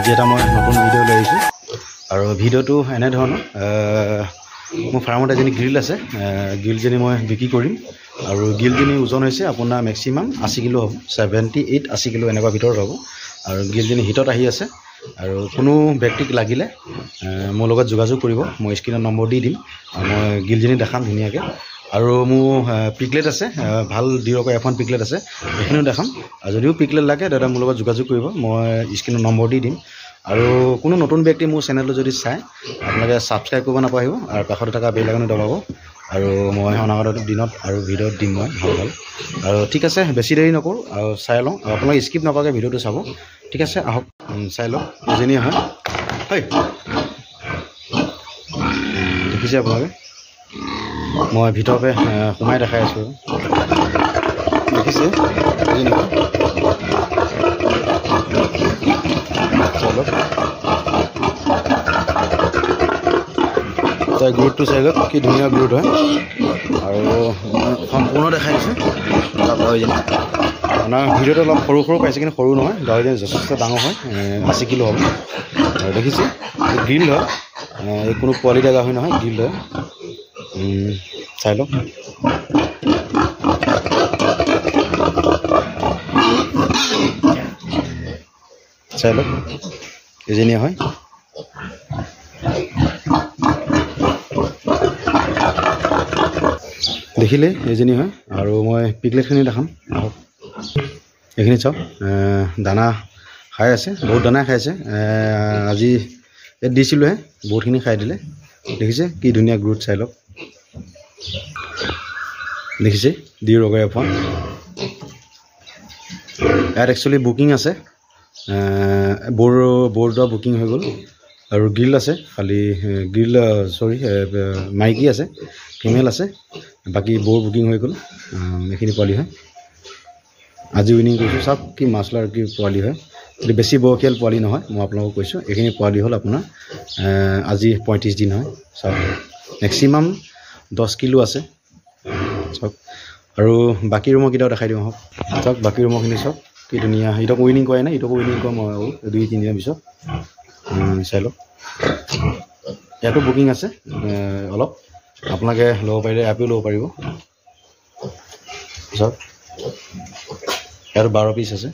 আজি এটা মই নতুন ভিডিঅ' লৈ আহিছোঁ আৰু ভিডিঅ'টো এনেধৰণৰ মোৰ ফাৰ্মত এজনী গ্ৰিল আছে গ্ৰিলজনী মই বিক্ৰী কৰিম আৰু গ্ৰিলজনী ওজন হৈছে আপোনাৰ মেক্সিমাম 80 কিলো হ'ব 78-80 কিলো এনেকুৱা ভিতৰত হ'ব আৰু গ্ৰিলজনী হিটত আহি আছে আৰু কোনো ব্যক্তিক লাগিলে মোৰ লগত যোগাযোগ কৰিব মই স্ক্ৰীনত নম্বৰ দি দিম মই গ্ৰিলজনী দেখাম ধুনীয়াকৈ আৰু মোৰ পিকলেট আছে ভাল ডিৰকৰ এখন পিকলেট আছে এইখিনিও দেখাম আৰু যদিও পিকলেট লাগে দাদা মোৰ লগত যোগাযোগ কৰিব মই স্ক্ৰীনত নম্বৰ দি দিম আৰু কোনো নতুন ব্যক্তি মোৰ চেনেলটো যদি চাই আপোনালোকে সাবস্ক্ৰাইব কৰিব নাপাহৰিব আৰু কাষতে থকা বেল আইকনটো দবাব আৰু মই অনাগত দিনত আৰু ভিডিঅ'ত দিম মই ভাল আৰু ঠিক আছে বেছি দেৰি নকৰোঁ আৰু চাই লওঁ আপোনালোকে স্কিপ নকৰাকৈ ভিডিঅ'টো চাব ঠিক আছে আহক চাই লওক এজনী হয় দেখিছে আপোনালোকে মই ভিতৰতে সোমাই দেখাই আছোঁ দেখিছে চলক তাৰ গ্ৰোথটো চাই লওক কি ধুনীয়া গ্ৰোথ হয় আৰু সম্পূৰ্ণ দেখাই দিছোঁ গাহৰিজনী আপোনাৰ ভিডিঅ'টো অলপ সৰু সৰু পাইছে কিন্তু সৰু নহয় গাহৰিজনী যথেষ্ট ডাঙৰ হয় 80 কিলো হ'ব আৰু দেখিছে গ্ৰিল হয় কোনো পোৱালি দিয়া গাহৰি নহয় গ্ৰিল হয় চাই লওক চাই লওক এজনীয়ে হয় দেখিলে এজনী হয় আৰু মই পিকলেটখিনি দেখাম এইখিনি চাওক দানা খাই আছে বহুত দানা খাইছে আজি ইয়াত দিছিলোঁহে বহুতখিনি খাই দিলে দেখিছে কি ধুনীয়া গ্ৰোথ চাই লওক দেখিছে দি ৰগৈ এখন ইয়াত একচুৱেলি বুকিং আছে বৰ্ডৰ বুকিং হৈ গ'ল আৰু গ্ৰিল আছে খালি গ্ৰিল মাইকী আছে ফিমেল আছে বাকী বৰ বুকিং হৈ গ'ল এইখিনি পোৱালি হয় আজি উইনিং কৰিছোঁ চাওক কি মাছলাৰ কি পোৱালি হয় যদি বেছি বয়সীয়াল পোৱালি নহয় মই আপোনালোকক কৈছোঁ এইখিনি পোৱালি হ'ল আপোনাৰ আজি 35 দিন হয় চাওক মেক্সিমাম 10 কিলো আছে চাওক আৰু বাকী ৰুমৰকেইটাও দেখাই দিওঁ আহক চাওক বাকী ৰুমৰখিনি চাওক কি ধুনীয়া ইটোক উইনিং কৰে নাই ইটোকো উইনিং কৰে মই আৰু 2-3 দিনৰ পিছত চাই লওক ইয়াতো বুকিং আছে অলপ আপোনালোকে ল'ব পাৰিলে এপো ল'ব পাৰিব চাওক ইয়াতো 12 পিচ আছে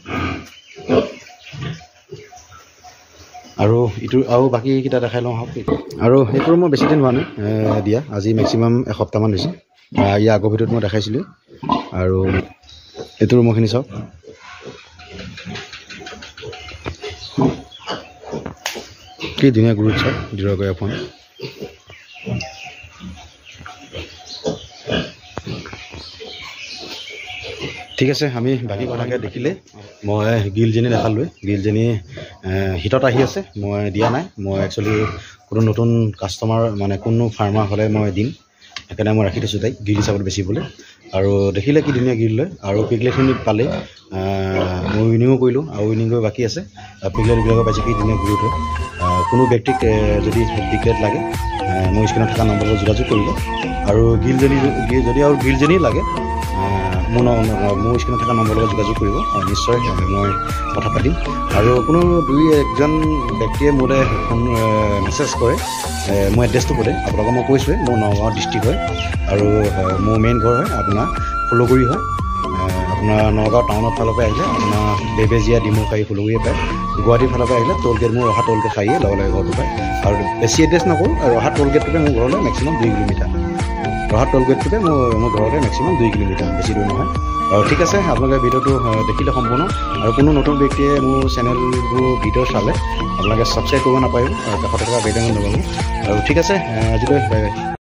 আৰু ইটো আৰু বাকীকেইটা দেখাই লওঁ আহক আৰু সেইটো মই বেছি দিন হোৱা নাই দিয়া আজি মেক্সিমাম এসপ্তাহমান হৈছে ইয়াৰ আগৰ ভিডিঅ'ত মই দেখাইছিলোঁ আৰু এইটো ৰুমৰখিনি চাওক কি ধুনীয়া গ্ৰোথ চাওক ডিৰকৈ এখন ঠিক আছে আমি বাকী কথাকে দেখিলে মই গ্ৰিলজনী দেখালোঁ গ্ৰিলজনী হিটত আহি আছে মই দিয়া নাই মই একচুৱেলি কোনো নতুন কাষ্টমাৰ মানে কোনো ফাৰ্মাৰ হ'লে মই দিম সেইকাৰণে মই ৰাখি থৈছোঁ তাইক গ্ৰিল হিচাপত বেচিবলৈ আৰু দেখিলে কি ধুনীয়া গ্ৰিল লয় আৰু পিকলেটখিনি পালে মই উইনিঙো কৰিলোঁ আৰু উইনিং কৰি বাকী আছে পিকলেটবিলাকৰ পাইছে কি ধুনীয়া গ্ৰোথ হয় কোনো ব্যক্তিক যদি পিকলেট লাগে মোৰ স্ক্ৰীণত থকা নম্বৰত যোগাযোগ কৰিব আৰু গ্ৰিলজনী যদি আৰু গ্ৰিলজনী লাগে মোৰ স্ক্ৰীণত থকা নম্বৰৰ লগত যোগাযোগ কৰিব নিশ্চয় মই কথা পাতিম আৰু কোনো 2-1জন ব্যক্তিয়ে মোলৈ ফোন মেছেজ কৰে মোৰ এড্ৰেছটো ক'লে আপোনালোকক মই কৈছোঁৱে মোৰ নগাঁও ডিষ্ট্ৰিক্ট হয় আৰু মোৰ মেইন ঘৰ হয় আপোনাৰ ফুলগুৰি হয় আপোনাৰ নগাঁও টাউনৰ ফালৰ পৰা আহিলে আপোনাৰ বেবেজীয়া ডিমৌখাৰী ফুলগুৰিয়ে পায় গুৱাহাটীৰ ফালৰ পৰা আহিলে টোলগেট মোৰ ৰহা টোলগেট খাৰীয়ে লগে লগে ঘৰটো পায় আৰু বেছি এড্ৰেছ নকৰোঁ আৰু ৰহা টোলগেটটোকে মোৰ ঘৰলৈ মেক্সিমাম 2 কিলোমিটাৰ ৰহা টোলগেটটোকে মোৰ ঘৰতে মেক্সিমাম 2 কিলোমিটাৰ বেছি দূৰ নহয় আৰু ঠিক আছে আপোনালোকে ভিডিঅ'টো দেখিলে সম্পূৰ্ণ আৰু কোনো নতুন ব্যক্তিয়ে মোৰ চেনেলবোৰ ভিডিঅ' চালে আপোনালোকে ছাবস্ক্ৰাইব কৰিব নাপাৰিব আৰু কাষতে থকা বেল আইকন দবাব আৰু ঠিক আছে আজিলৈ বাই বাই